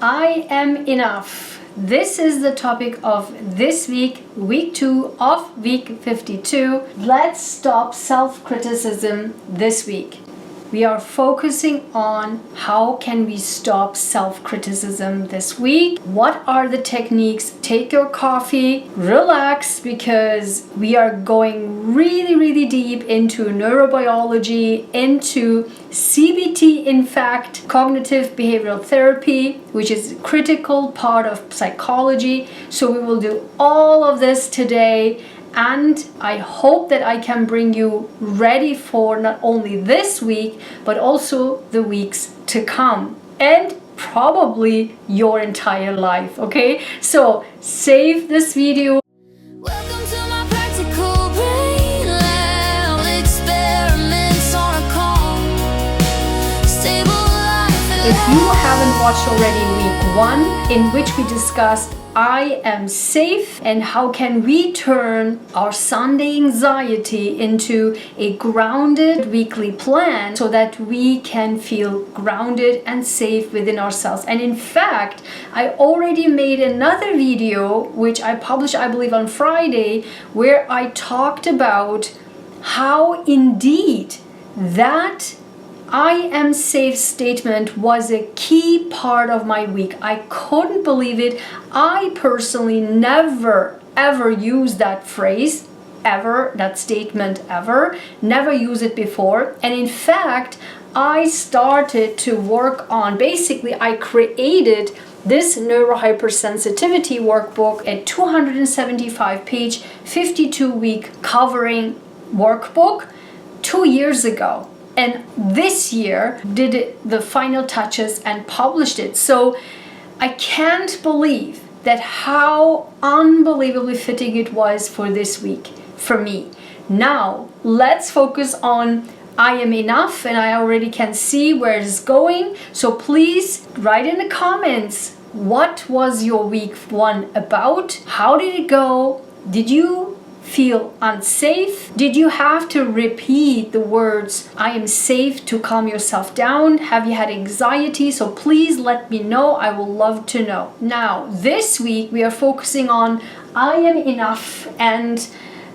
I am enough. This is the topic of this week, week 2 of week 52. Let's stop self-criticism this week. We are focusing on how can we stop self-criticism this week. What are the techniques? Take your coffee, relax, because we are going really deep into neurobiology, into CBT, in fact, cognitive behavioral therapy, which is a critical part of psychology. So we will do all of this today. And I hope that I can bring you ready for not only this week, but also the weeks to come. And probably your entire life, okay? So save this video. Welcome to my practical brain lab experiments on a calm, stable life. If you haven't watched already week 1, in which we discussed I am safe and how can we turn our Sunday anxiety into a grounded weekly plan so that we can feel grounded and safe within ourselves. And in fact, I already made another video which I published, I believe, on Friday, where I talked about how indeed that I am safe statement was a key part of my week. I couldn't believe it. I personally never ever used that phrase, ever, that statement ever, never used it before. And in fact, I started to work on, basically I created this neurohypersensitivity workbook, a 275 page, 52 week covering workbook 2 years ago. And this year did the final touches and published it. So I can't believe that how unbelievably fitting it was for this week for me. Now let's focus on I am enough, and I already can see where it's going. So please write in the comments, what was your week 1 about? How did it go? Did you feel unsafe? Did you have to repeat the words I am safe to calm yourself down? Have you had anxiety? So please let me know. I will love to know. Now this week we are focusing on I am enough, and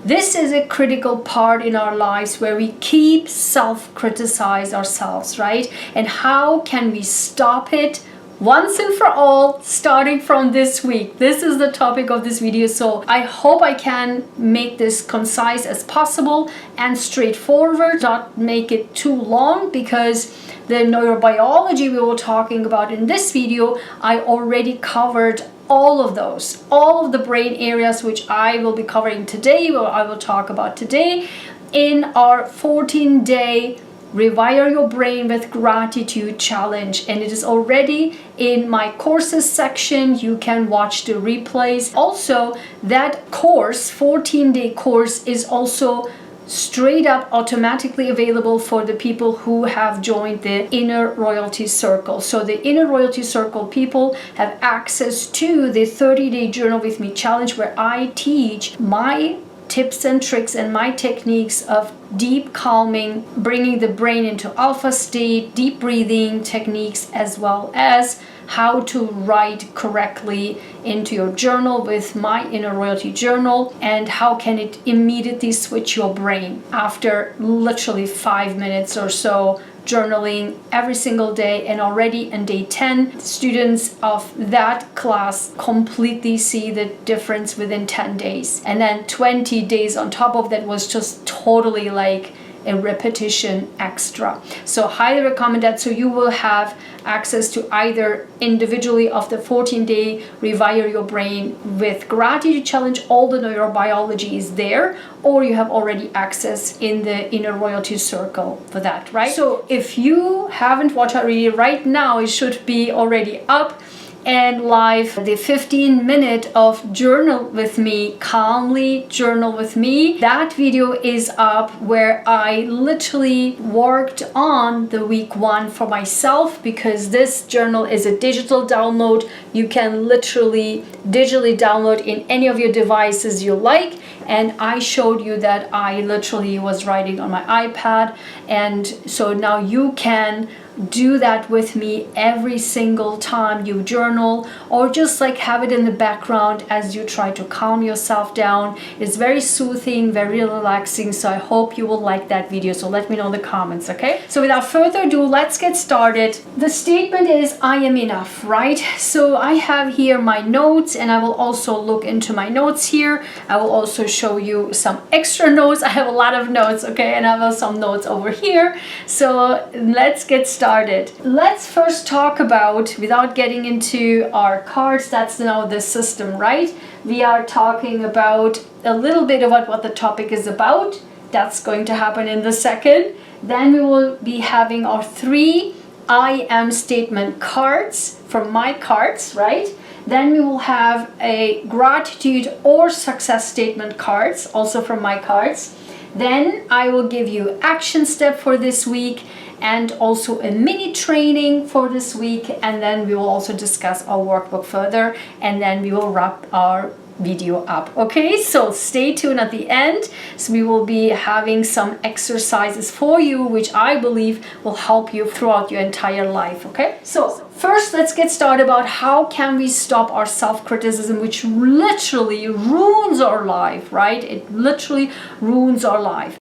this is a critical part in our lives where we keep self-criticize ourselves, right? And how can we stop it once and for all, starting from this week? This is the topic of this video, so I hope I can make this concise as possible and straightforward, not make it too long, because the neurobiology we were talking about in this video, I already covered all of those, all of the brain areas which I will be covering today, or I will talk about today in our 14-day Rewire Your Brain with Gratitude challenge, and it is already in my courses section. You can watch the replays. Also, that course, 14-day course, is also straight up automatically available for the people who have joined the Inner Royalty Circle. So the Inner Royalty Circle people have access to the 30-day Journal with Me challenge, where I teach my tips and tricks and my techniques of deep calming, bringing the brain into alpha state, deep breathing techniques, as well as how to write correctly into your journal with my Inner Royalty journal, and how can it immediately switch your brain after literally 5 minutes or so journaling every single day. And already in day 10, students of that class completely see the difference within 10 days. And then 20 days on top of that was just totally like a repetition extra. So highly recommend that. So you will have access to either individually of the 14-day Rewire Your Brain with Gratitude challenge, all the neurobiology is there, or you have already access in the Inner Royalty Circle for that, right? So if you haven't watched already, right now it should be already up and live, the 15-minute of Journal with Me, Calmly Journal with Me. That video is up, where I literally worked on the week 1 for myself, because this journal is a digital download. You can literally digitally download in any of your devices you like. And I showed you that I literally was writing on my iPad, and so now you can do that with me every single time you journal, or just like have it in the background as you try to calm yourself down. It's very soothing, very relaxing, so I hope you will like that video. So let me know in the comments, okay? So without further ado, let's get started. The statement is I am enough, right? So I have here my notes, and I will also look into my notes here. I will also show you some extra notes. I have a lot of notes, okay? And I have some notes over here. So let's get started. Let's first talk about, without getting into our cards, that's now the system, right? We are talking about a little bit about what the topic is about. That's going to happen in the second. Then we will be having our 3 I am statement cards from my cards, right? Then we will have a gratitude or success statement cards, also from my cards. Then I will give you action step for this week and also a mini training for this week. And then we will also discuss our workbook further, and then we will wrap our video up. Okay, so stay tuned at the end. So we will be having some exercises for you, which I believe will help you throughout your entire life. Okay, so first let's get started about how can we stop our self-criticism, which literally ruins our life, right? It literally ruins our life.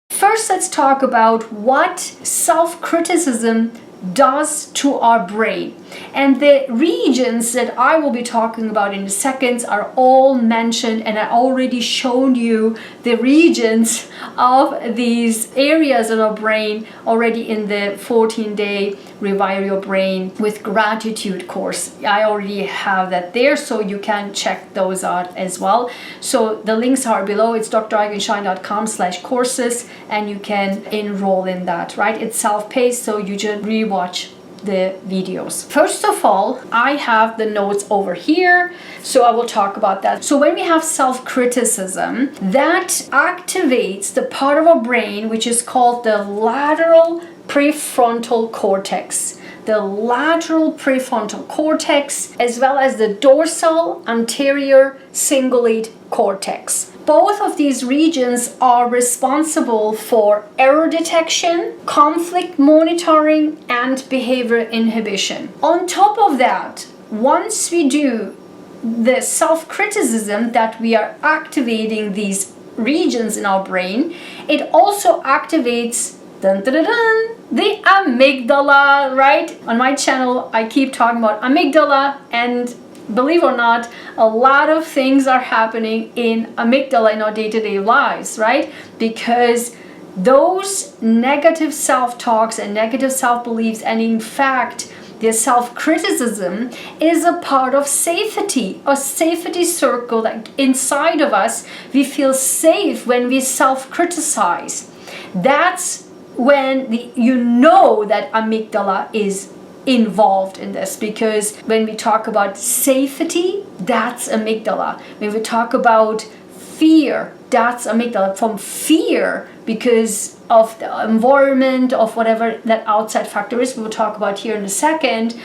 First, let's talk about what self-criticism does to our brain. And the regions that I will be talking about in a second are all mentioned, and I already showed you the regions of these areas in our brain already in the 14-day Rewire Your Brain with Gratitude course. I already have that there, so you can check those out as well. So the links are below. It's draygünsahin.com/courses, and you can enroll in that, right? It's self-paced, so you just rewatch the videos. First of all, I have the notes over here, so I will talk about that. So when we have self-criticism, that activates the part of our brain which is called the lateral prefrontal cortex. The lateral prefrontal cortex, as well as the dorsal anterior cingulate cortex. Both of these regions are responsible for error detection, conflict monitoring, and behavior inhibition. On top of that, once we do the self-criticism that we are activating these regions in our brain, it also activates the amygdala, right? On my channel, I keep talking about amygdala, and believe it or not, a lot of things are happening in amygdala in our day-to-day lives, right? Because those negative self-talks and negative self-beliefs, and in fact, the self-criticism is a part of safety, a safety circle that inside of us, we feel safe when we self-criticize. That's when you know that amygdala is involved in this, because when we talk about safety, that's amygdala. When we talk about fear, that's amygdala. From fear, because of the environment, of whatever that outside factor is, we'll talk about here in a second.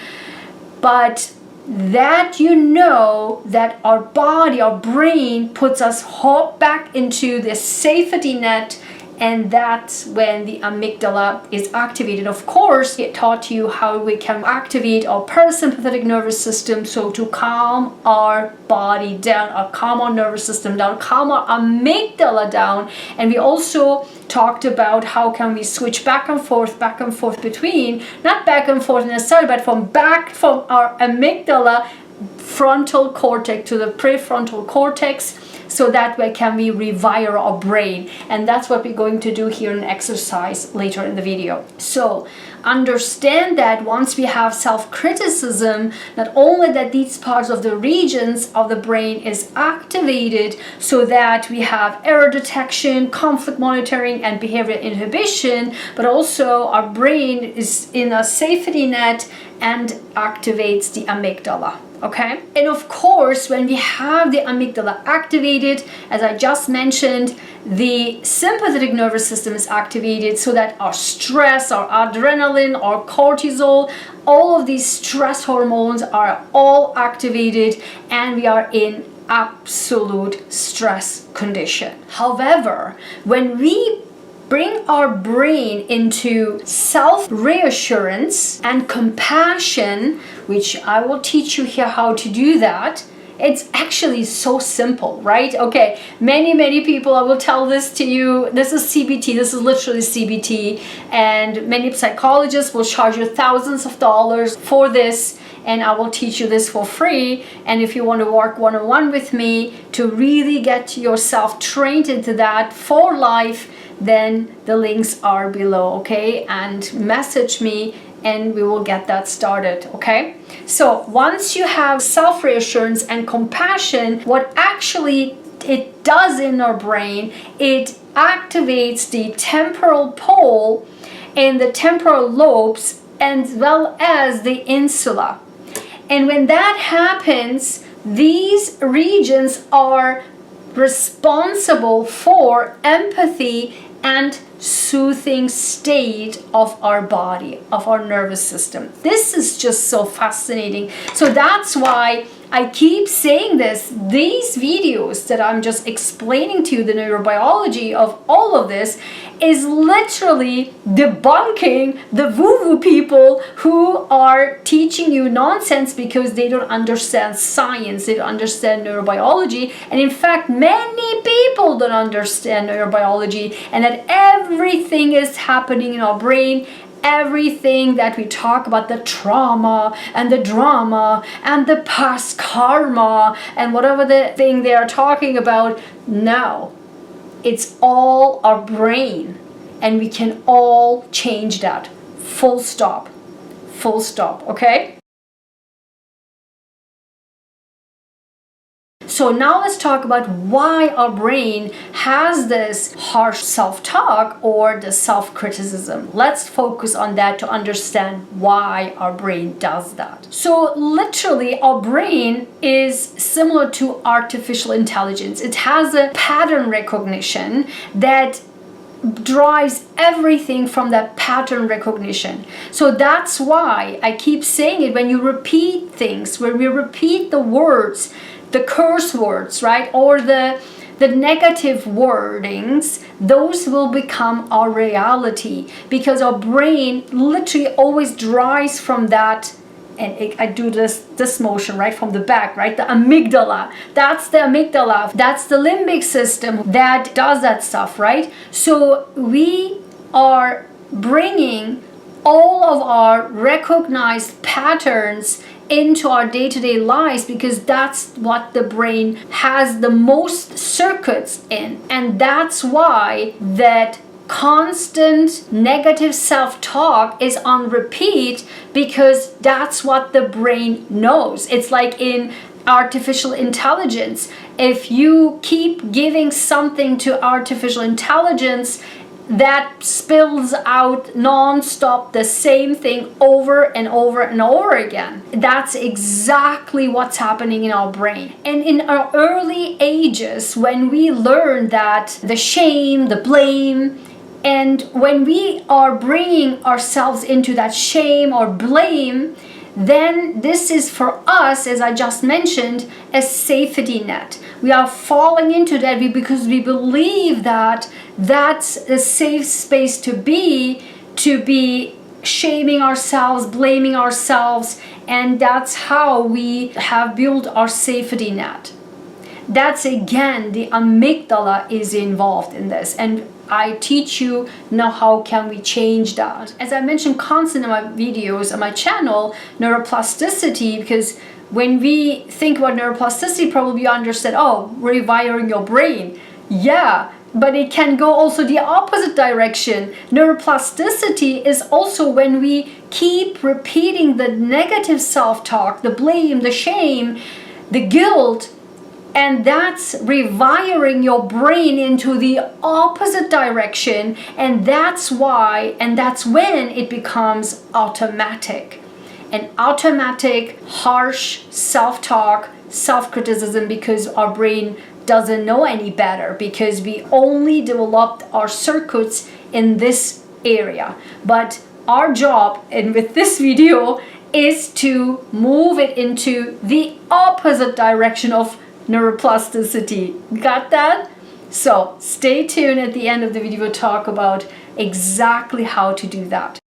But that you know that our body, our brain puts us back into the safety net, and that's when the amygdala is activated. Of course, it taught you how we can activate our parasympathetic nervous system, so to calm our body down, or calm our nervous system down, calm our amygdala down. And we also talked about how can we switch back and forth between, not back and forth necessarily, but from our amygdala frontal cortex to the prefrontal cortex, so that way can we rewire our brain. And that's what we're going to do here in an exercise later in the video. So understand that once we have self-criticism, not only that these parts of the regions of the brain is activated so that we have error detection, conflict monitoring, and behavior inhibition, but also our brain is in a safety net and activates the amygdala. Okay, and of course, when we have the amygdala activated, as I just mentioned, the sympathetic nervous system is activated so that our stress, our adrenaline, our cortisol, all of these stress hormones are all activated, and we are in absolute stress condition. However, when we bring our brain into self-reassurance and compassion, which I will teach you here how to do that. It's actually so simple, right? Okay, many people, I will tell this to you, this is CBT, this is literally CBT, and many psychologists will charge you thousands of dollars for this, and I will teach you this for free. And if you want to work one-on-one with me to really get yourself trained into that for life, then the links are below, okay? And message me and we will get that started, okay? So once you have self-reassurance and compassion, what actually it does in our brain, it activates the temporal pole and the temporal lobes as well as the insula. And when that happens, these regions are responsible for empathy and soothing state of our body, of our nervous system. This is just so fascinating. So that's why I keep saying this. These videos that I'm just explaining to you, the neurobiology of all of this, is literally debunking the woo-woo people who are teaching you nonsense because they don't understand science, they don't understand neurobiology, and in fact many people don't understand neurobiology, and that everything is happening in our brain. Everything that we talk about, the trauma and the drama and the past karma and whatever the thing they are talking about, no, it's all our brain, and we can all change that. Full stop, okay? So now let's talk about why our brain has this harsh self-talk or the self-criticism. Let's focus on that to understand why our brain does that. So literally our brain is similar to artificial intelligence. It has a pattern recognition that drives everything from that pattern recognition. So that's why I keep saying it, when you repeat things, when we repeat the words, the curse words, right, or the negative wordings, those will become our reality, because our brain literally always drives from that. And I do this motion right from the back, right? The amygdala. That's the amygdala. That's the limbic system that does that stuff, right? So we are bringing all of our recognized patterns into our day-to-day lives, because that's what the brain has the most circuits in. And that's why that constant negative self-talk is on repeat, because that's what the brain knows. It's like in artificial intelligence. If you keep giving something to artificial intelligence, that spills out non-stop the same thing over and over and over again. That's exactly what's happening in our brain. And in our early ages, when we learn that the shame, the blame, and when we are bringing ourselves into that shame or blame, then this is for us, as I just mentioned, a safety net. We are falling into that because we believe that that's a safe space to be shaming ourselves, blaming ourselves, and that's how we have built our safety net. That's again, the amygdala is involved in this, and I teach you now how can we change that. As I mentioned constantly in my videos on my channel, neuroplasticity, because when we think about neuroplasticity, probably you understand, oh, rewiring your brain. Yeah, but it can go also the opposite direction. Neuroplasticity is also when we keep repeating the negative self-talk, the blame, the shame, the guilt, and that's rewiring your brain into the opposite direction, and that's why, and that's when it becomes automatic. An automatic, harsh self-talk, self-criticism, because our brain doesn't know any better, because we only developed our circuits in this area. But our job, and with this video, is to move it into the opposite direction of neuroplasticity. Got that? So stay tuned. At the end of the video, we'll talk about exactly how to do that.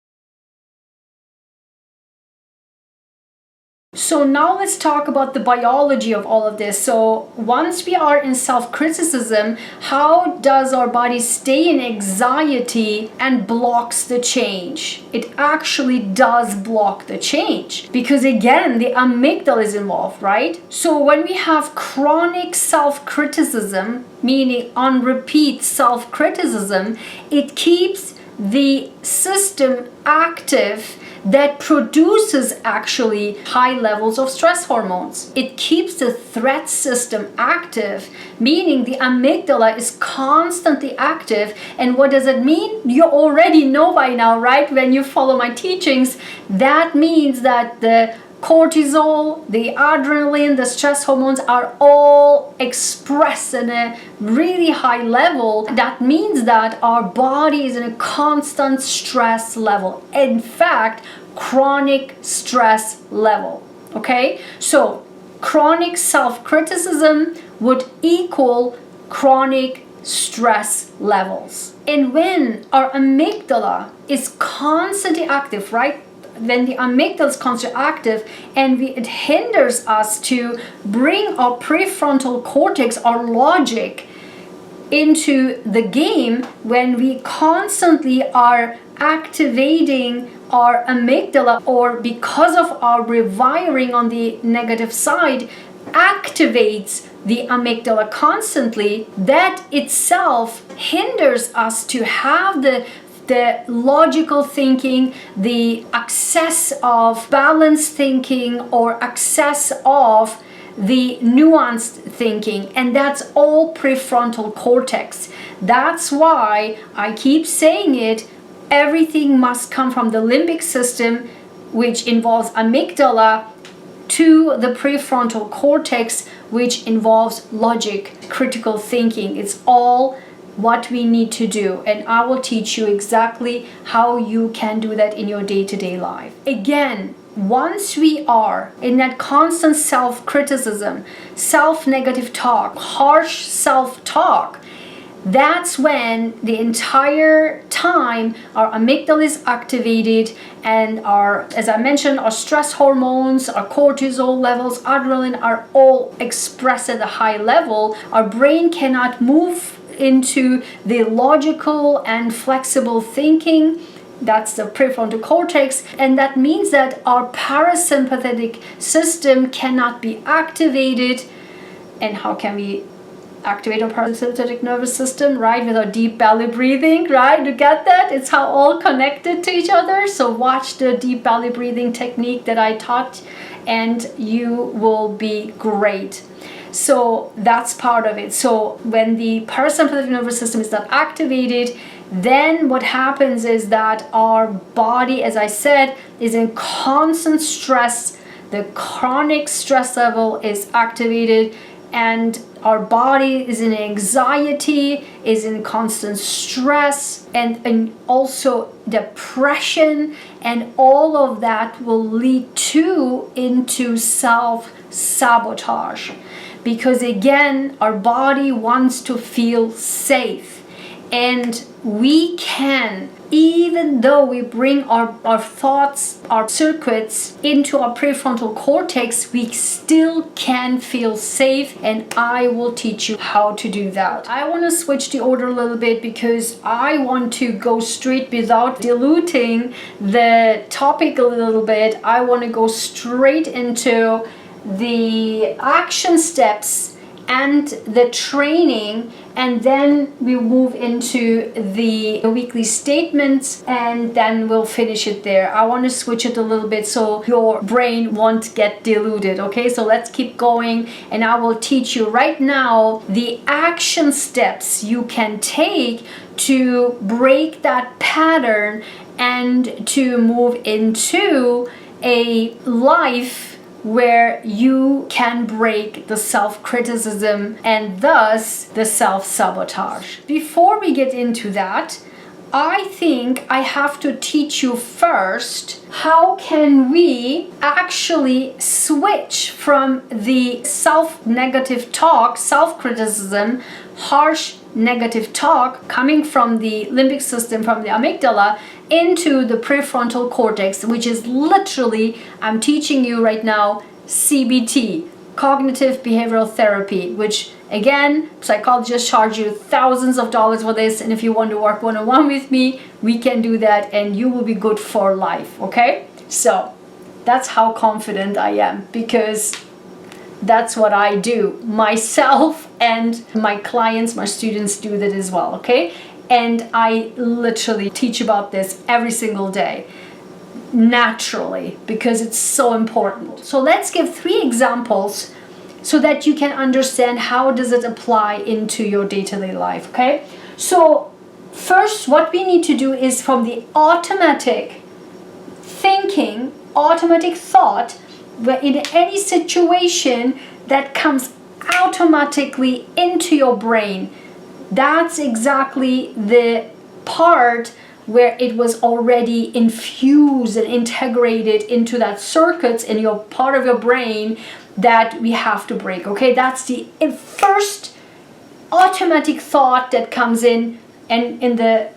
So now let's talk about the biology of all of this. So once we are in self-criticism, how does our body stay in anxiety and blocks the change? It actually does block the change because again, the amygdala is involved, right? So when we have chronic self-criticism, meaning on repeat self-criticism, it keeps the system active that produces actually high levels of stress hormones. It keeps the threat system active, meaning the amygdala is constantly active. And what does it mean? You already know by now, right? When you follow my teachings, that means that the cortisol, the adrenaline, the stress hormones are all expressed in a really high level. That means that our body is in a constant stress level. In fact, chronic stress level. Okay? So, chronic self-criticism would equal chronic stress levels. And when our amygdala is constantly active, right? When the amygdala is constantly active and it hinders us to bring our prefrontal cortex, our logic, into the game, when we constantly are activating our amygdala, or because of our rewiring on the negative side activates the amygdala constantly, that itself hinders us to have the logical thinking, the access of balanced thinking, or access of the nuanced thinking, and that's all prefrontal cortex. That's why I keep saying it, everything must come from the limbic system, which involves amygdala, to the prefrontal cortex, which involves logic, critical thinking. It's all what we need to do, and I will teach you exactly how you can do that in your day-to-day life. Again, once we are in that constant self-criticism, self-negative talk, harsh self-talk, that's when the entire time our amygdala is activated and our, as I mentioned, our stress hormones, our cortisol levels, adrenaline are all expressed at a high level. Our brain cannot move into the logical and flexible thinking. That's the prefrontal cortex, and that means that our parasympathetic system cannot be activated. And how can we activate our parasympathetic nervous system? Right, with our deep belly breathing, right? You get that? It's how all connected to each other. So watch the deep belly breathing technique that I taught and you will be great. So that's part of it. So when the parasympathetic nervous system is not activated, then what happens is that our body, as I said, is in constant stress. The chronic stress level is activated and our body is in anxiety, is in constant stress, and also depression, and all of that will lead into self-sabotage. Because again, our body wants to feel safe, and we can, even though we bring our thoughts, our circuits into our prefrontal cortex, we still can feel safe, and I will teach you how to do that. I want to switch the order a little bit because I want to go straight without diluting the topic a little bit. I want to go straight into the action steps and the training, and then we move into the weekly statements, and then we'll finish it there. I want to switch it a little bit so your brain won't get diluted. Okay, so let's keep going, and I will teach you right now the action steps you can take to break that pattern and to move into a life where you can break the self-criticism and thus the self-sabotage. Before we get into that, I think I have to teach you first how can we actually switch from the self-negative talk, self-criticism, harsh negative talk coming from the limbic system, from the amygdala, into the prefrontal cortex, which is literally, I'm teaching you right now, CBT, cognitive behavioral therapy, which again, psychologists charge you thousands of dollars for this, and if you want to work one-on-one with me, we can do that and you will be good for life, okay? So that's how confident I am, because that's what I do myself, and my clients, my students do that as well, okay? And I literally teach about this every single day, naturally, because it's so important. So let's give 3 examples so that you can understand how does it apply into your day-to-day life, okay? So first, what we need to do is from the automatic thinking, automatic thought, where in any situation that comes automatically into your brain, that's exactly the part where it was already infused and integrated into that circuits in your part of your brain that we have to break, okay? That's the first automatic thought that comes in, and in the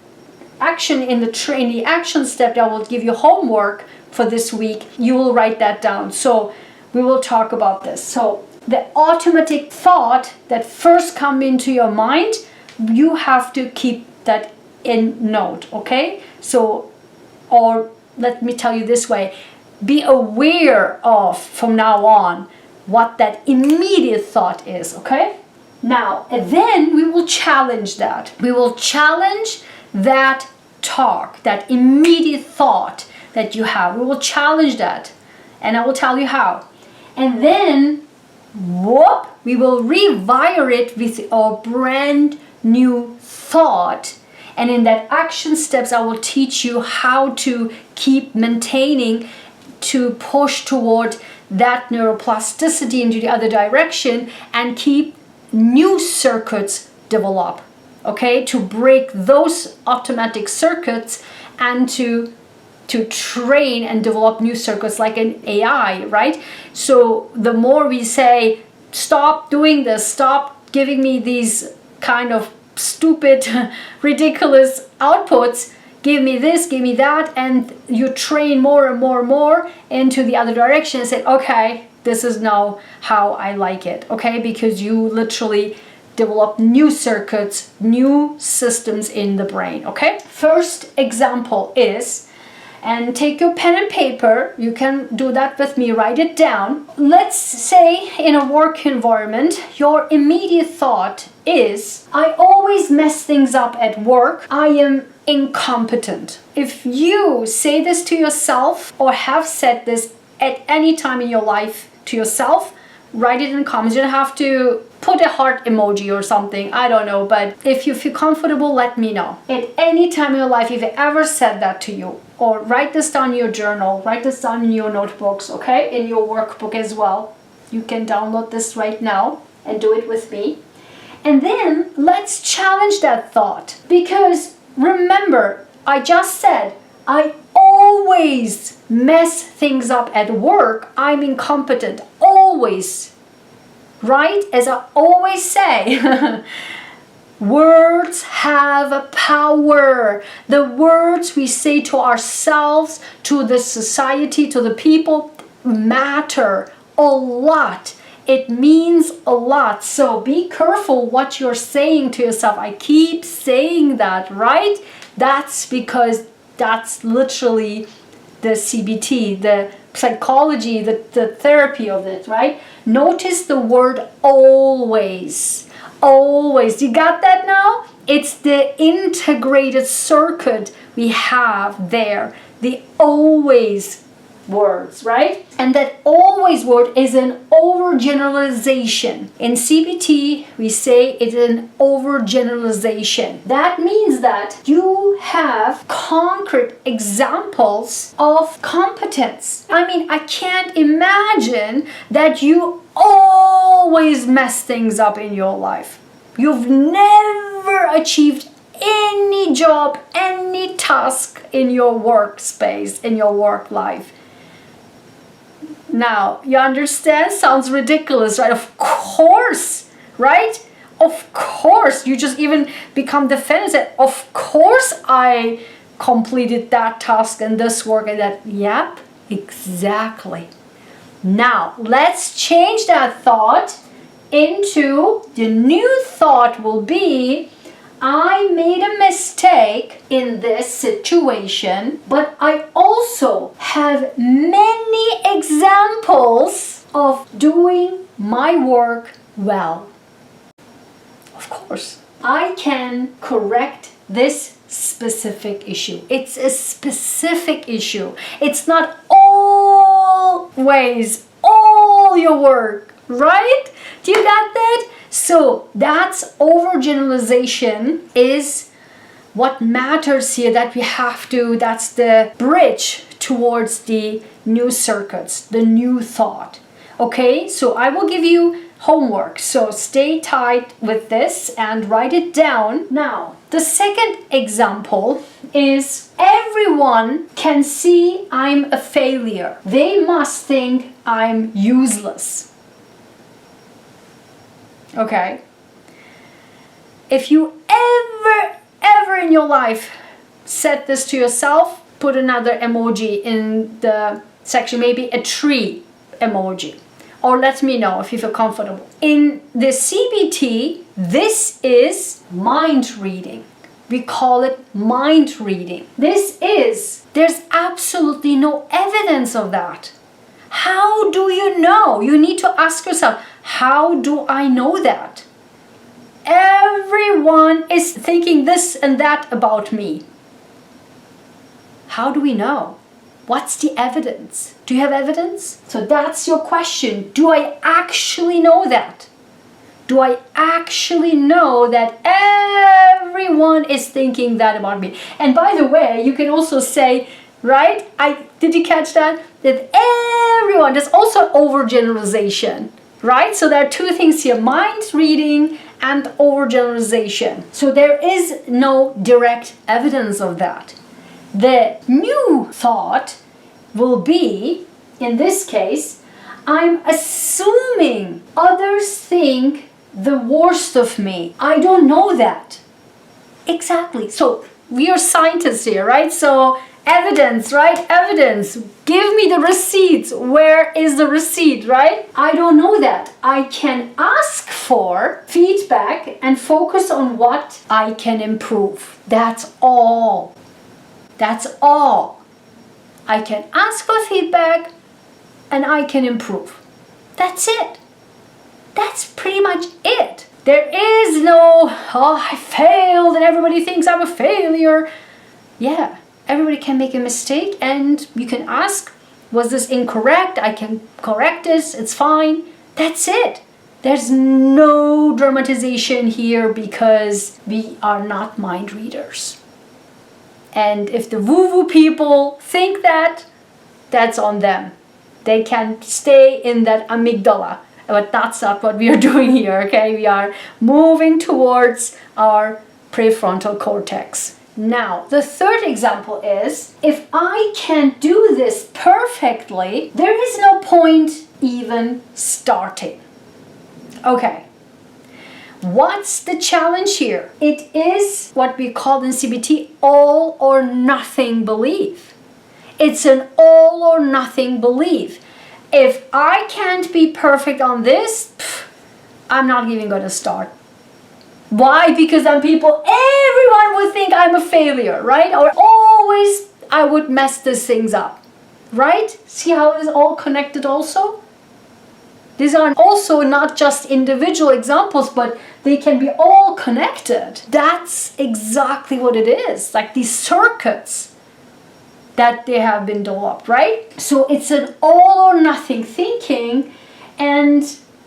action, in the action step that I will give you homework for this week, you will write that down. So we will talk about this. So the automatic thought that first come into your mind, you have to keep that in note, okay? So, or let me tell you this way, be aware of from now on what that immediate thought is, okay? Now, and then we will challenge that. We will challenge that talk, that immediate thought that you have. We will challenge that, and I will tell you how. And then, whoop, we will rewire it with a brand new thought. And in that action steps, I will teach you how to keep maintaining, to push toward that neuroplasticity into the other direction and keep new circuits develop, okay? To break those automatic circuits and to train and develop new circuits like an AI, right? So the more we say, stop doing this, stop giving me these kind of stupid, ridiculous outputs, give me this, give me that, and you train more and more and more into the other direction and say, okay, this is now how I like it, okay? Because you literally develop new circuits, new systems in the brain, okay? First example is, and take your pen and paper, you can do that with me, write it down. Let's say in a work environment, your immediate thought is, I always mess things up at work, I am incompetent. If you say this to yourself or have said this at any time in your life to yourself, write it in the comments. You don't have to put a heart emoji or something, I don't know, but if you feel comfortable, let me know. At any time in your life, if you ever said that to you, or write this down in your journal, write this down in your notebooks, okay? In your workbook as well. You can download this right now and do it with me. And then let's challenge that thought, because remember, I just said, I always mess things up at work, I'm incompetent, always, right? As I always say, words have a power. The words we say to ourselves, to the society, to the people, matter a lot. It means a lot. So be careful what you're saying to yourself. I keep saying that, right? That's because that's literally the CBT, the psychology, the therapy of it, right? Notice the word always. Always. You got that now? It's the integrated circuit we have there. The always words, right? And that always word is an overgeneralization. In CBT, we say it's an overgeneralization. That means that you have concrete examples of competence. I mean, I can't imagine that you always mess things up in your life. You've never achieved any job, any task in your workspace, in your work life. Now, you understand? Sounds ridiculous, right? Of course, right? Of course, you just even become defensive. Of course I completed that task and this work and that. Yep, exactly. Now, let's change that thought into the new thought will be, I made a mistake in this situation, but I also have many examples of doing my work well. Of course, I can correct this specific issue. It's a specific issue. It's not always all your work, right? Do you get that? So that's overgeneralization is what matters here, that we have to, that's the bridge towards the new circuits, the new thought. Okay, so I will give you homework. So stay tight with this and write it down. Now, the second example is everyone can see I'm a failure. They must think I'm useless. Okay? If you ever in your life said this to yourself, put another emoji in the section, maybe a tree emoji. Or let me know if you feel comfortable. In the CBT, this is mind reading. We call it mind reading. There's absolutely no evidence of that. How do you know? You need to ask yourself, how do I know that? Everyone is thinking this and that about me. How do we know? What's the evidence? Do you have evidence? So that's your question. Do I actually know that? Do I actually know that everyone is thinking that about me? And by the way, you can also say, right? Did you catch that? That everyone, there's also overgeneralization, right? So there are two things here, mind reading and overgeneralization. So there is no direct evidence of that. The new thought will be, in this case, I'm assuming others think the worst of me. I don't know that. Exactly. So we are scientists here, right? So evidence, right? Evidence. Give me the receipts. Where is the receipt, right? I don't know that. I can ask for feedback and focus on what I can improve. That's all. That's all. I can ask for feedback and I can improve. That's it. That's pretty much it. There is no, I failed and everybody thinks I'm a failure. Yeah, everybody can make a mistake and you can ask, was this incorrect? I can correct this, it's fine. That's it. There's no dramatization here because we are not mind readers. And if the woo-woo people think that, that's on them. They can stay in that amygdala. But that's not what we are doing here, okay? We are moving towards our prefrontal cortex. Now, the third example is, if I can't do this perfectly, there is no point even starting. Okay. What's the challenge here? It is what we call in CBT all or nothing belief. It's an all or nothing belief. If I can't be perfect on this, I'm not even going to start. Why? Because then everyone would think I'm a failure, right? Or always I would mess these things up, right? See how it is all connected also? These are also not just individual examples, but they can be all connected. That's exactly what it is, like these circuits that they have been developed, right? So it's an all or nothing thinking, and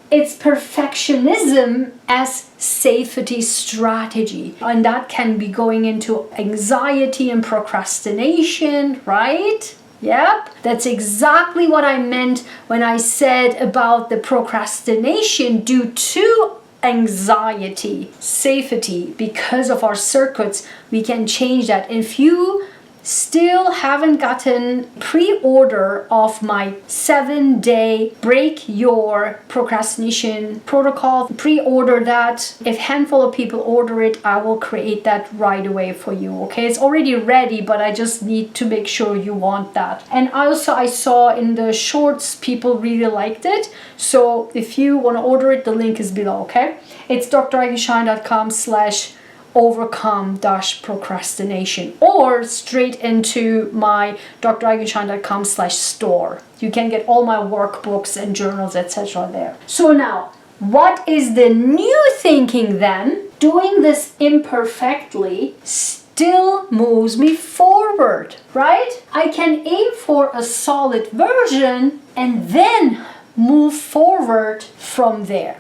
it's perfectionism as safety strategy. And that can be going into anxiety and procrastination, right? Yep, that's exactly what I meant when I said about the procrastination due to anxiety, safety. Because of our circuits, we can change that. If you still haven't gotten pre-order of my 7-day break your procrastination protocol, pre-order that. If a handful of people order it, I will create that right away for you. Okay, it's already ready, but I just need to make sure you want that. And also I saw in the shorts people really liked it, so if you want to order it, the link is below. Okay, it's draygenshahin.com/overcome-procrastination, or straight into my draygenshahin.com/store. You can get all my workbooks and journals, etc. there. So now, what is the new thinking then? Doing this imperfectly still moves me forward, right? I can aim for a solid version and then move forward from there.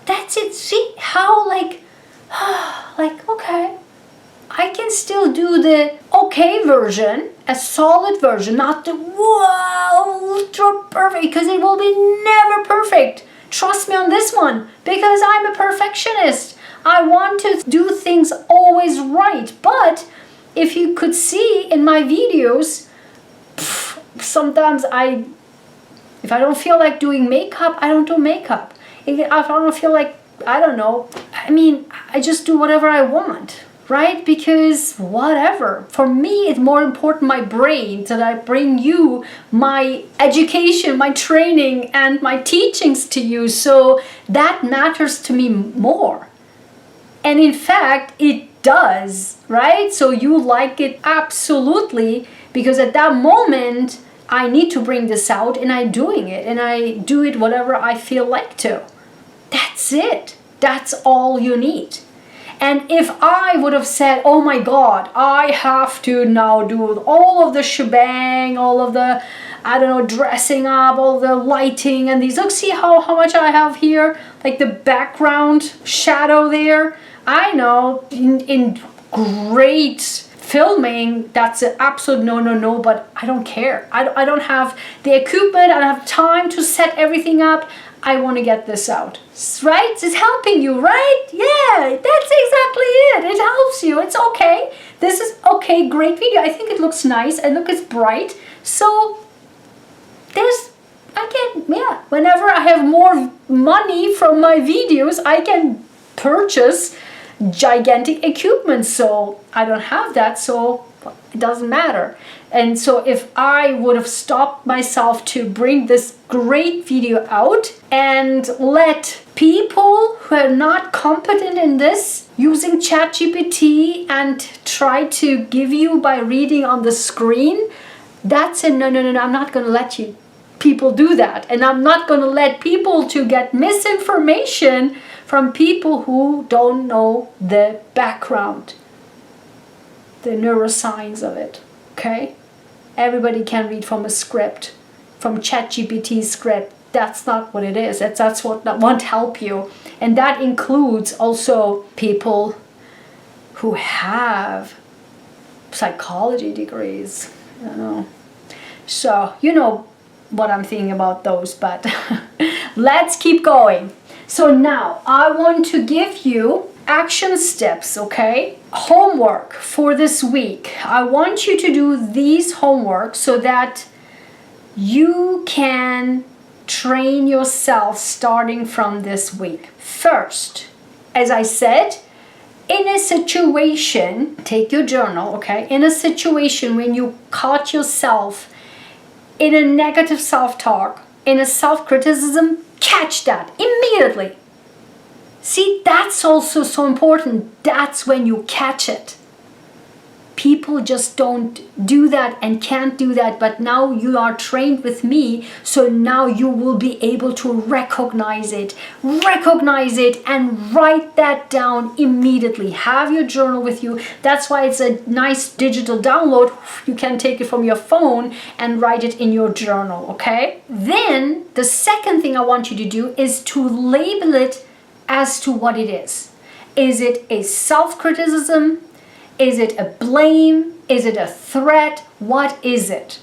That's it. See how like, okay, I can still do the okay version, a solid version, not the wow, ultra perfect, because it will be never perfect. Trust me on this one, because I'm a perfectionist. I want to do things always right. But if you could see in my videos, sometimes if I don't feel like doing makeup, I don't do makeup. If I don't feel like, I don't know, I just do whatever I want, right? Because whatever. For me, it's more important my brain, that I bring you my education, my training, and my teachings to you. So that matters to me more. And in fact, it does, right? So you like it absolutely, because at that moment, I need to bring this out, and I'm doing it, and I do it whatever I feel like to. That's it. That's all you need. And if I would have said, oh my God, I have to now do all of the shebang, all of the, I don't know, dressing up, all the lighting and these. Look, see how much I have here? Like the background shadow there. I know in great filming, that's an absolute no, but I don't care. I don't have the equipment, I don't have time to set everything up. I want to get this out, right? It's helping you, right? Yeah, that's exactly it. It helps you. It's okay. This is okay, great video. I think it looks nice, and look, it's bright. So whenever I have more money from my videos, I can purchase gigantic equipment. So I don't have that, so it doesn't matter. And so if I would have stopped myself to bring this great video out and let people who are not competent in this using ChatGPT and try to give you by reading on the screen, that's a no, I'm not going to let you people do that. And I'm not going to let people to get misinformation from people who don't know the background, the neuroscience of it. Okay? Everybody can read from a script, from ChatGPT script. That's not what it is. That's what that won't help you. And that includes also people who have psychology degrees. I don't know. So you know what I'm thinking about those, but let's keep going. So now I want to give you action steps, okay? Homework for this week. I want you to do these homework so that you can train yourself starting from this week. First, as I said, in a situation, take your journal, okay? In a situation when you caught yourself in a negative self-talk, in a self-criticism, catch that immediately. See, that's also so important. That's when you catch it. People just don't do that and can't do that, but now you are trained with me, so now you will be able to recognize it and write that down immediately. Have your journal with you. That's why it's a nice digital download. You can take it from your phone and write it in your journal, okay? Then the second thing I want you to do is to label it as to what it is. Is it a self-criticism? Is it a blame? Is it a threat? What is it?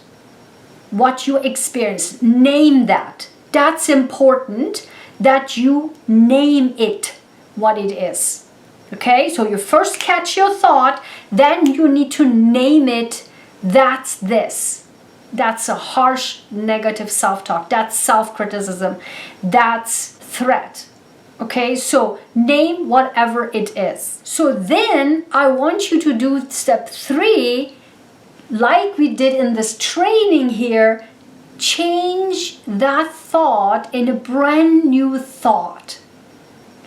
What you experience. Name that. That's important that you name it, what it is. Okay, so you first catch your thought, then you need to name it That's this. That's a harsh negative self-talk. That's self-criticism. That's threat. Okay, so name whatever it is. So then I want you to do step 3, like we did in this training here. Change that thought in a brand new thought,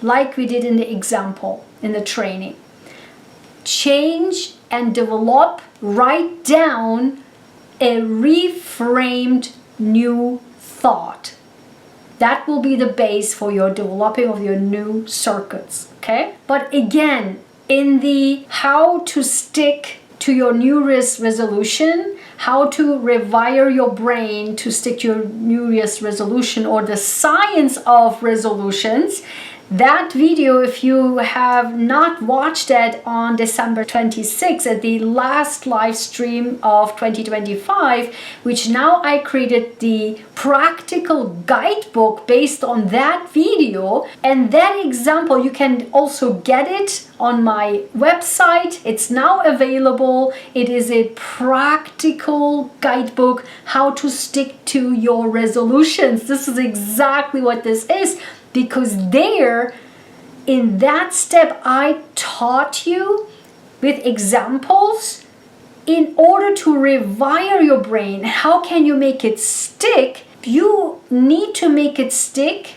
like we did in the example in the training. Change and develop, write down a reframed new thought. That will be the base for your developing of your new circuits, okay? But again, in the how to stick to your New Year's resolution, how to rewire your brain to stick to your New Year's resolution, or the science of resolutions, that video, if you have not watched it on December 26th at the last live stream of 2025, which now I created the practical guidebook based on that video. And that example, you can also get it on my website. It's now available. It is a practical guidebook, how to stick to your resolutions. This is exactly what this is. Because there, in that step, I taught you with examples in order to rewire your brain. How can you make it stick? You need to make it stick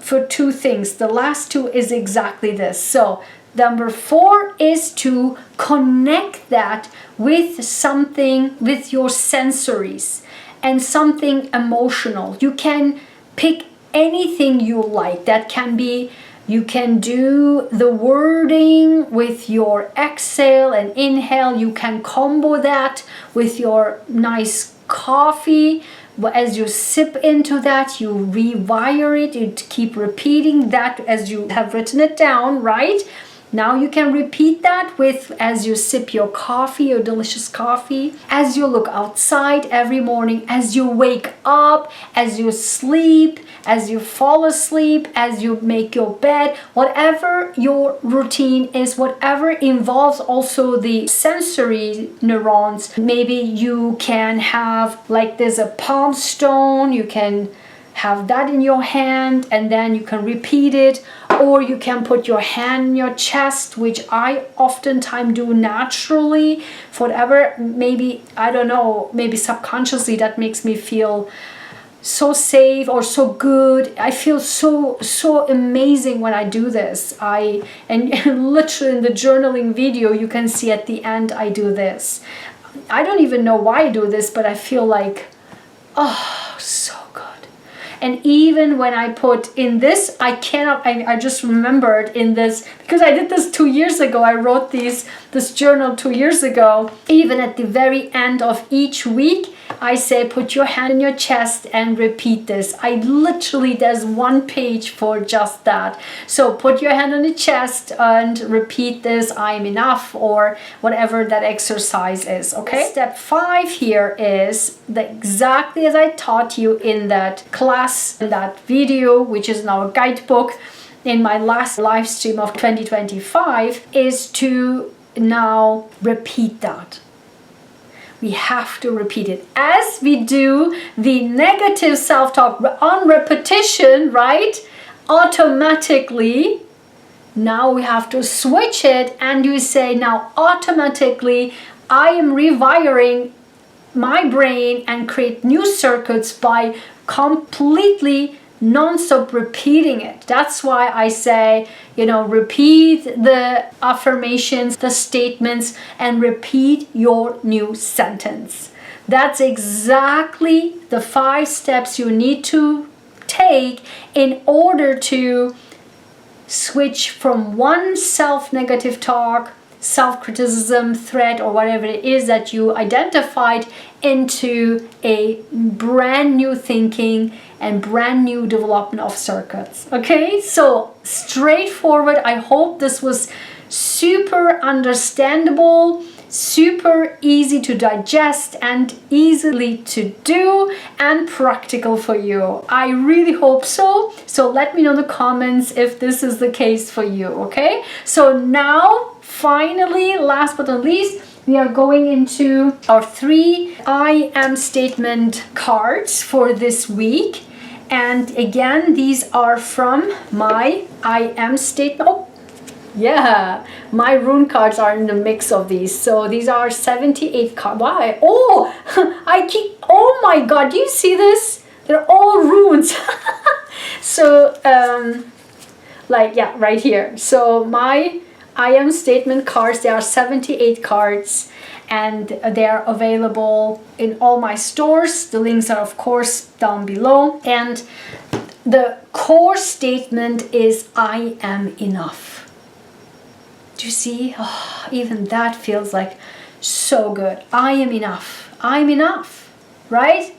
for 2 things. The last 2 is exactly this. So number 4 is to connect that with something, with your sensories and something emotional. You can pick anything you like. That can be, you can do the wording with your exhale and inhale. You can combo that with your nice coffee. As you sip into that, you rewire it. You keep repeating that as you have written it down, right? Now you can repeat that with as you sip your coffee, your delicious coffee, as you look outside every morning, as you wake up, as you sleep, as you fall asleep, as you make your bed, whatever your routine is, whatever involves also the sensory neurons. Maybe you can have, like there's a palm stone, you can have that in your hand and then you can repeat it, or you can put your hand in your chest, which I oftentimes do naturally for whatever, maybe, I don't know, maybe subconsciously that makes me feel so safe or so good. I feel so amazing when I do this. And literally in the journaling video you can see at the end I do this. I don't even know why I do this, but I feel like, oh, so good. And even when I put in this, I just remembered in this, because I did this 2 years ago, I wrote this journal 2 years ago. Even at the very end of each week, I say, put your hand in your chest and repeat this. There's 1 page for just that. So put your hand on the chest and repeat this, I'm enough, or whatever that exercise is, okay? Step 5 here is exactly as I taught you in that class, in that video, which is now a guidebook, in my last live stream of 2025, is to now repeat that. We have to repeat it as we do the negative self-talk on repetition, right? Automatically. Now we have to switch it and you say, now automatically I am rewiring my brain and create new circuits by completely non-stop repeating it. That's why I say, repeat the affirmations, the statements, and repeat your new sentence. That's exactly the 5 steps you need to take in order to switch from one self-negative talk, self-criticism, threat, or whatever it is that you identified into a brand new thinking and brand new development of circuits. Okay, so straightforward. I hope this was super understandable, super easy to digest and easily to do and practical for you. I really hope so. So let me know in the comments if this is the case for you, okay? So now, finally, last but not least, we are going into our 3 I am statement cards for this week. And again, these are from my I am statement. Oh, yeah, my rune cards are in the mix of these. So these are 78 cards. Why? Oh, oh my God, do you see this? They're all runes. So, right here. So my I am statement cards, there are 78 cards, and they are available in all my stores. The links are of course down below. And the core statement is I am enough. Do you see? Oh, even that feels like so good. I am enough. I'm enough, right?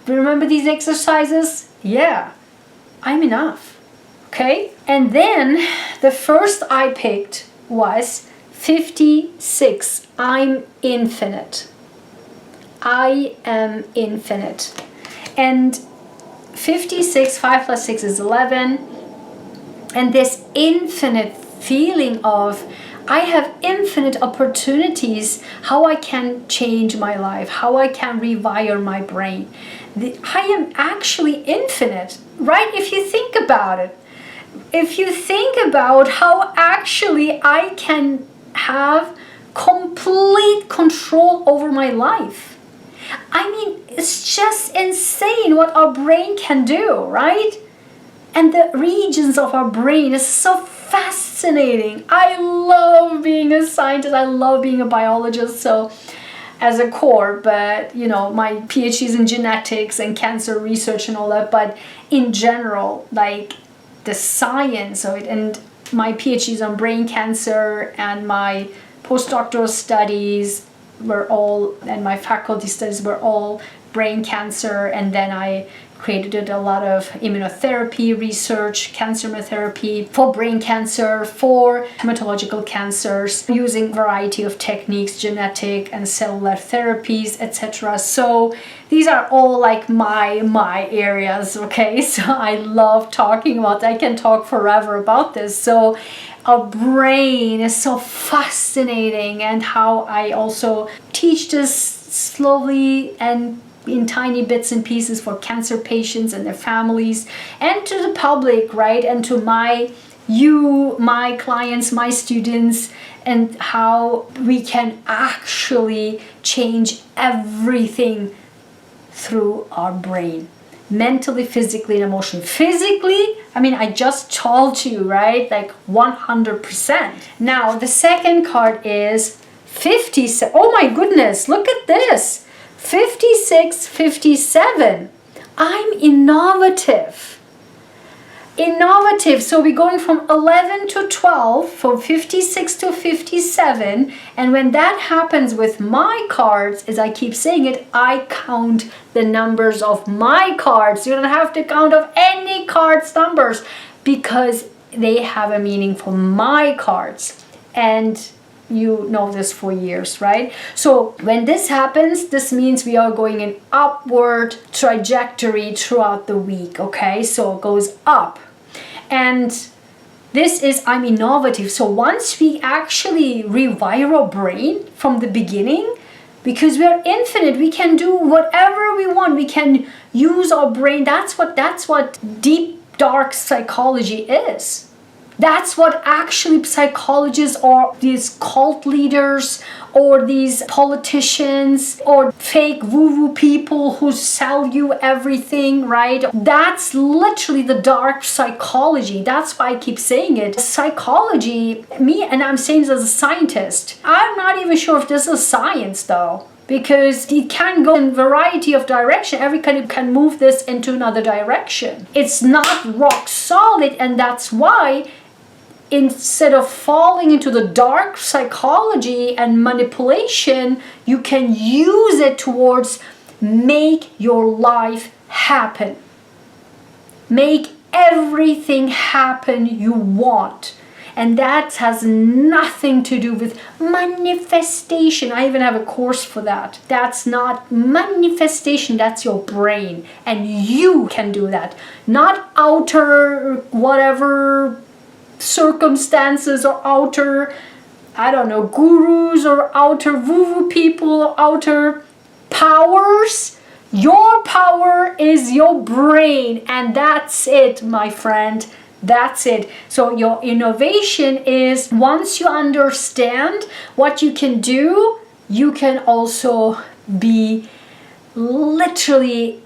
Remember these exercises? Yeah, I'm enough. Okay? And then the first I picked was 56. I'm infinite. I am infinite. And 56, 5 plus 6 is 11. And this infinite feeling of I have infinite opportunities, how I can change my life, how I can rewire my brain. I am actually infinite, right? If you think about it. If you think about how actually I can have complete control over my life. I mean, it's just insane what our brain can do, right? And the regions of our brain is so fascinating. I love being a scientist. I love being a biologist. So as a core, but you know, my PhD is in genetics and cancer research and all that. But in general, like the science of it, and my PhD is on brain cancer, and my postdoctoral studies were all, and my faculty studies were all brain cancer. And then I created a lot of immunotherapy research, cancer immunotherapy for brain cancer, for hematological cancers, using a variety of techniques, genetic and cellular therapies, etc. So these are all like my areas, okay? So I love talking about, I can talk forever about this. So our brain is so fascinating, and how I also teach this slowly and in tiny bits and pieces for cancer patients and their families, and to the public, right? And to my clients, my students, and how we can actually change everything through our brain, mentally, physically, and emotionally. Physically, I mean, I just told you, right? Like 100%. Now, the second card is 50. Oh my goodness, look at this. 56, 57. I'm innovative. Innovative. So we're going from 11 to 12, from 56 to 57. And when that happens with my cards, as I keep saying it, I count the numbers of my cards. You don't have to count of any cards' numbers, because they have a meaning for my cards. And you know this for years, right? So when this happens, this means we are going in upward trajectory throughout the week, okay? So it goes up. And this is, I'm innovative. So once we actually rewire our brain from the beginning, because we are infinite, we can do whatever we want. We can use our brain. That's what deep, dark psychology is. That's what actually psychologists or these cult leaders or these politicians or fake woo-woo people who sell you everything, right? That's literally the dark psychology. That's why I keep saying it. Psychology, and I'm saying this as a scientist, I'm not even sure if this is science though, because it can go in a variety of direction. Everybody can move this into another direction. It's not rock solid, and that's why instead of falling into the dark psychology and manipulation, you can use it towards make your life happen. Make everything happen you want. And that has nothing to do with manifestation. I even have a course for that. That's not manifestation, that's your brain. And you can do that. Not outer whatever circumstances or outer I don't know, gurus or outer woo-woo people or outer powers. Your power is your brain, and that's it, my friend. That's it. So your innovation is, once you understand what you can do, you can also be literally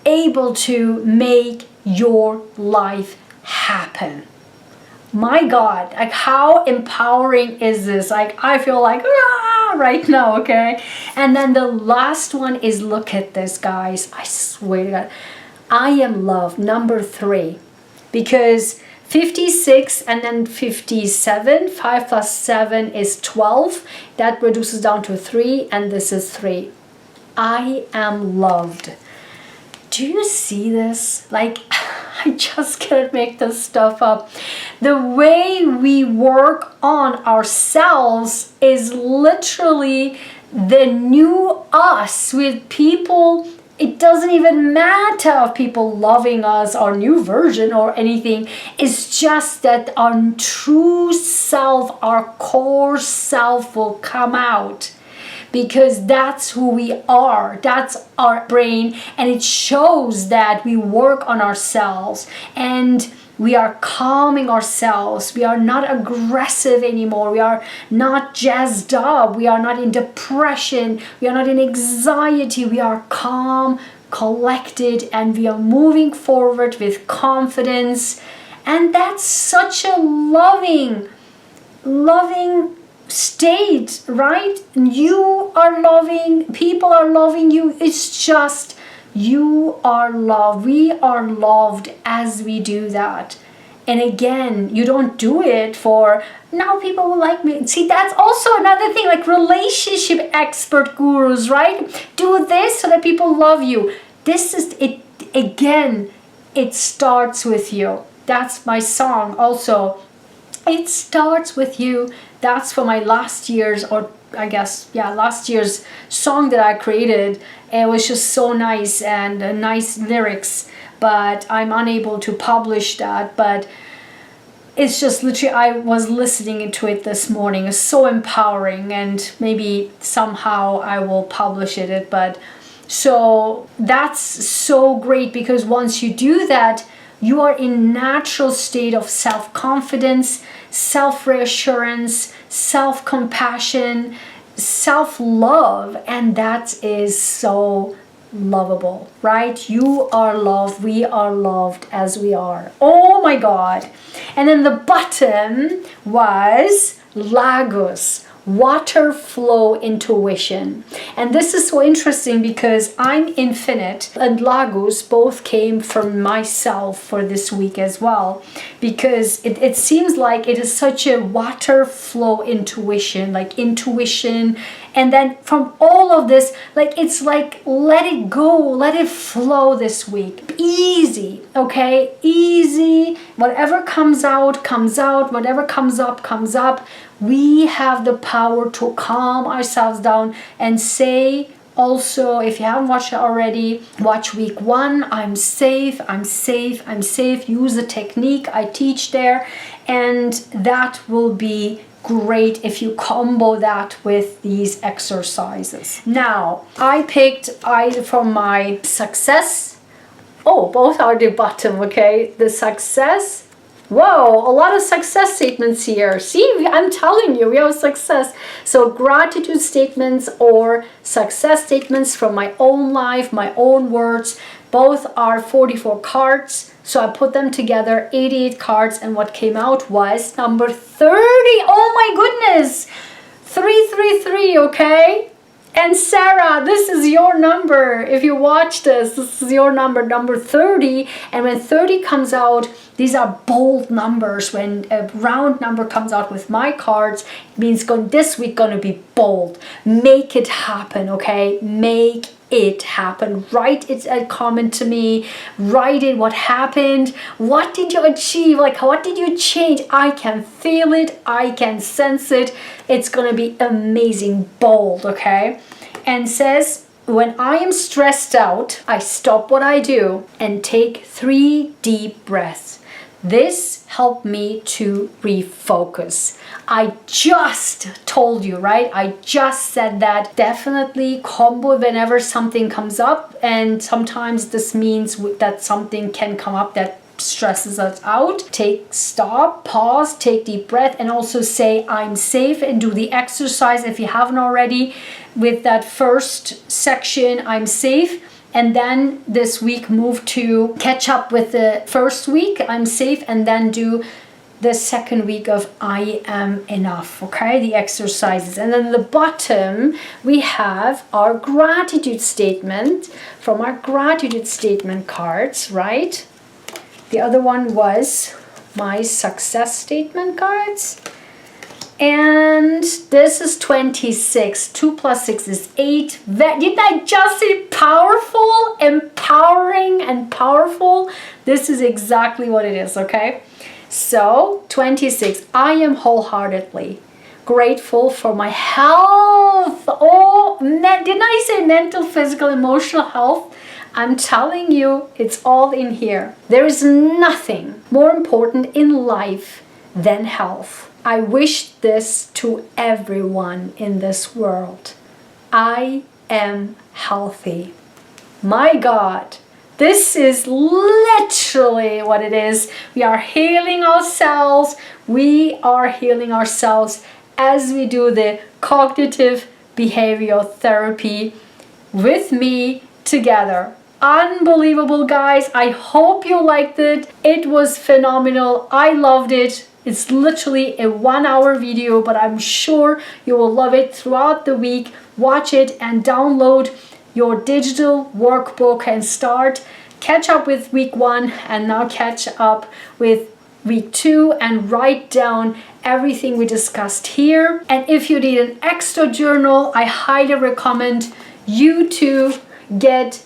able to make your life happen. My God, like how empowering is this? Like I feel like right now, okay? And then the last one is, look at this, guys. I swear to God, I am love, number 3. Because 56 and then 57, 5 plus 7 is 12. That reduces down to 3, and this is 3. I am loved. Do you see this? Like, I just can't make this stuff up. The way we work on ourselves is literally the new us with people. It doesn't even matter if people loving us, our new version or anything. It's just that our true self, our core self will come out. Because that's who we are, that's our brain, and it shows that we work on ourselves and we are calming ourselves. We are not aggressive anymore. We are not jazzed up. We are not in depression. We are not in anxiety. We are calm, collected, and we are moving forward with confidence. And that's such a loving state, right? You are loving, people are loving you. It's just you are loved. We are loved as we do that. And again, you don't do it for now people will like me. See, that's also another thing, like relationship expert gurus, right? Do this so that people love you. This is it. Again, it starts with you. That's my song also. It starts with you. That's for my last year's, or I guess, yeah, last year's song that I created. It was just so nice and nice lyrics, but I'm unable to publish that. But it's just literally, I was listening to it this morning. It's so empowering, and maybe somehow I will publish it. But so that's so great, because once you do that, you are in natural state of self-confidence, self-reassurance, self-compassion, self-love, and that is so lovable, right? You are loved, we are loved as we are. Oh my God. And then the bottom was Lagos, water flow intuition. And this is so interesting because I'm infinite and Lagos both came from myself for this week as well, because it seems like it is such a water flow intuition, like intuition. And then from all of this, like it's like, let it go, let it flow this week. Easy, okay? Easy. Whatever comes out, comes out. Whatever comes up, comes up. We have the power to calm ourselves down and say, also, if you haven't watched it already, watch week 1. I'm safe, I'm safe, I'm safe. Use the technique I teach there, and that will be great if you combo that with these exercises. Now, I picked either from my success. Oh, both are the bottom, okay? The success. Whoa, a lot of success statements here. See, I'm telling you, we have success. So gratitude statements or success statements from my own life, my own words. Both are 44 cards. So I put them together, 88 cards, and what came out was number 30. Oh my goodness. 333, okay? And Sarah, this is your number. If you watch this, this is your number, number 30. And when 30 comes out, these are bold numbers. When a round number comes out with my cards, it means this week going to be bold. Make it happen, okay? Make it happen. Write it a comment to me. Write it what happened. What did you achieve? Like, what did you change? I can feel it. I can sense it. It's going to be amazing. Bold, okay? And says, when I am stressed out, I stop what I do and take 3 deep breaths. This helped me to refocus. I just told you, right? I just said that definitely combo whenever something comes up, and sometimes this means that something can come up that stresses us out. Stop, pause, take deep breath, and also say I'm safe, and do the exercise if you haven't already with that first section, I'm safe. And then this week move to catch up with the first week, I'm safe, and then do the second week of I am enough, okay? The exercises. And then at the bottom, we have our gratitude statement from our gratitude statement cards, right? The other one was my success statement cards. And this is 26. 2 plus 6 is 8. Didn't I just say powerful, empowering, and powerful? This is exactly what it is, okay? So, 26. I am wholeheartedly grateful for my health. Oh, didn't I say mental, physical, emotional health? I'm telling you, it's all in here. There is nothing more important in life than health. I wish this to everyone in this world. I am healthy. My God, this is literally what it is. We are healing ourselves. We are healing ourselves as we do the cognitive behavioral therapy with me together. Unbelievable, guys. I hope you liked it. It was phenomenal. I loved it. It's literally a 1-hour video, but I'm sure you will love it throughout the week. Watch it and download your digital workbook and catch up with week 1 and now catch up with week 2 and write down everything we discussed here. And if you need an extra journal, I highly recommend you to get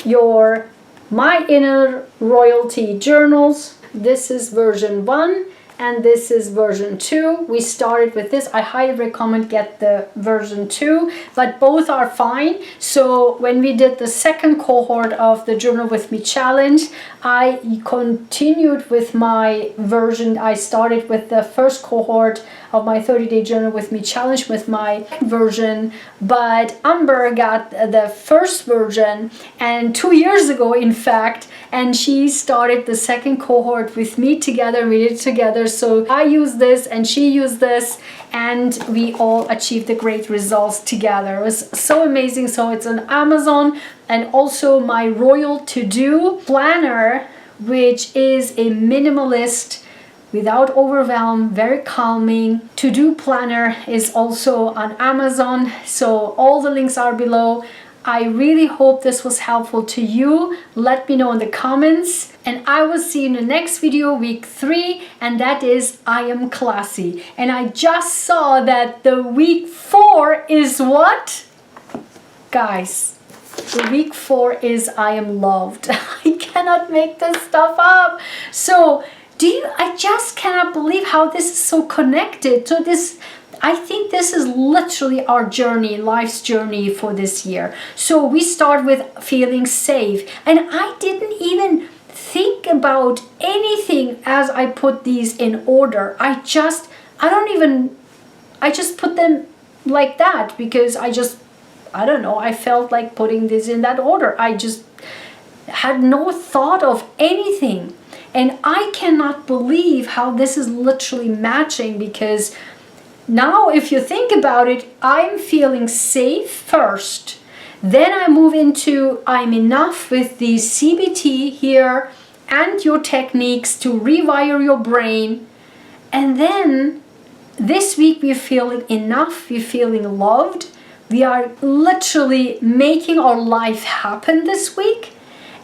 your My Inner Royalty journals. This is version 1. And this is version 2. We started with this. I highly recommend get the version 2, but both are fine. So when we did the second cohort of the Journal With Me challenge, I continued with my version. I started with the first cohort of my 30-day Journal With Me challenge with my version, but Amber got the first version and 2 years ago, in fact, and she started the second cohort with me together. We did it together. So I used this and she used this, and we all achieved the great results together. It was so amazing. So it's on Amazon, and also my Royal To-Do planner, which is a minimalist, without overwhelm, very calming to-do planner, is also on Amazon. So all the links are below. I really hope this was helpful to you. Let me know in the comments, and I will see you in the next video, week 3, and that is I am classy. And I just saw that the week 4 is what? Guys, the week 4 is I am loved. I cannot make this stuff up. So I just cannot believe how this is so connected. So I think this is literally our journey, life's journey for this year. So we start with feeling safe. And I didn't even think about anything as I put these in order. I just put them like that because I don't know, I felt like putting this in that order. I just had no thought of anything. And I cannot believe how this is literally matching, because now, if you think about it, I'm feeling safe first. Then I move into I'm enough with the CBT here and your techniques to rewire your brain. And then this week we're feeling enough, we're feeling loved. We are literally making our life happen this week.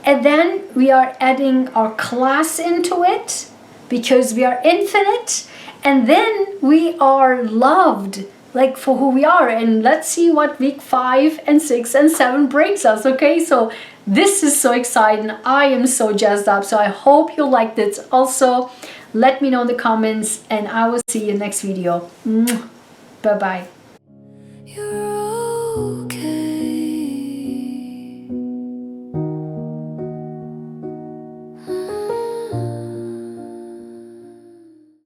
And then we are adding our class into it because we are infinite. And then we are loved, like for who we are. And let's see what week 5 and 6 and 7 brings us, okay? So this is so exciting. I am so jazzed up. So I hope you liked it. Also, let me know in the comments, and I will see you next video. Bye-bye.